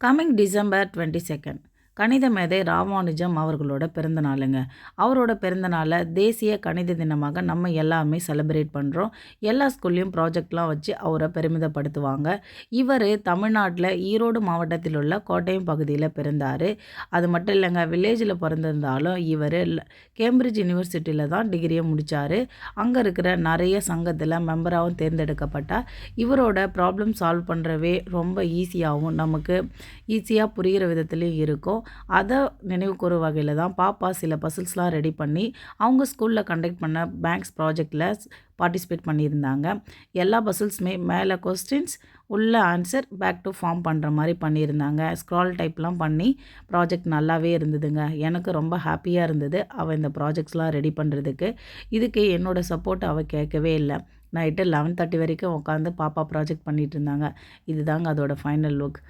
Coming December 22 கணித மேதை ராமானுஜம் அவர்களோட பிறந்த நாளுங்க. அவரோட பிறந்த நாளை தேசிய கணித தினமாக நம்ம எல்லாமே செலிப்ரேட் பண்ணுறோம். எல்லா ஸ்கூல்லையும் ப்ராஜெக்ட்லாம் வச்சு அவரை பெருமிதப்படுத்துவாங்க. இவர் தமிழ்நாட்டில் ஈரோடு மாவட்டத்தில் உள்ள கோட்டயம் பகுதியில் பிறந்தார். அது மட்டும் இல்லைங்க, வில்லேஜில் பிறந்திருந்தாலும் இவர் கேம்பிரிட்ஜ் யூனிவர்சிட்டியில் தான் டிகிரியை முடித்தார். அங்கே இருக்கிற நிறைய சங்கத்தில் மெம்பராகவும் தேர்ந்தெடுக்கப்பட்டால் இவரோட ப்ராப்ளம் சால்வ் பண்ணுறவே ரொம்ப ஈஸியாகவும் நமக்கு ஈஸியாக புரிகிற விதத்துலேயும் இருக்கும். அதை நினைவு கூறும் வகையில் தான் பாப்பா சில பசில்ஸ்லாம் ரெடி பண்ணி அவங்க ஸ்கூலில் கண்டக்ட் பண்ண பேங்க்ஸ் ப்ராஜெக்டில் பார்ட்டிசிபேட் பண்ணியிருந்தாங்க. எல்லா பசில்ஸுமே மேலே கொஸ்டின்ஸ் உள்ள ஆன்சர் பேக் டு ஃபார்ம் பண்ணுற மாதிரி பண்ணியிருந்தாங்க. ஸ்க்ரால் டைப்லாம் பண்ணி ப்ராஜெக்ட் நல்லாவே இருந்ததுங்க. எனக்கு ரொம்ப ஹாப்பியாக இருந்தது அவள் இந்த ப்ராஜெக்ட்ஸ்லாம் ரெடி பண்ணுறதுக்கு. இதுக்கு என்னோடய சப்போர்ட் அவள் கேட்கவே இல்லை. நைட்டு 11:30 வரைக்கும் உட்காந்து பாப்பா ப்ராஜெக்ட் பண்ணிகிட்டு இருந்தாங்க. இதுதாங்க அதோட ஃபைனல் லுக்.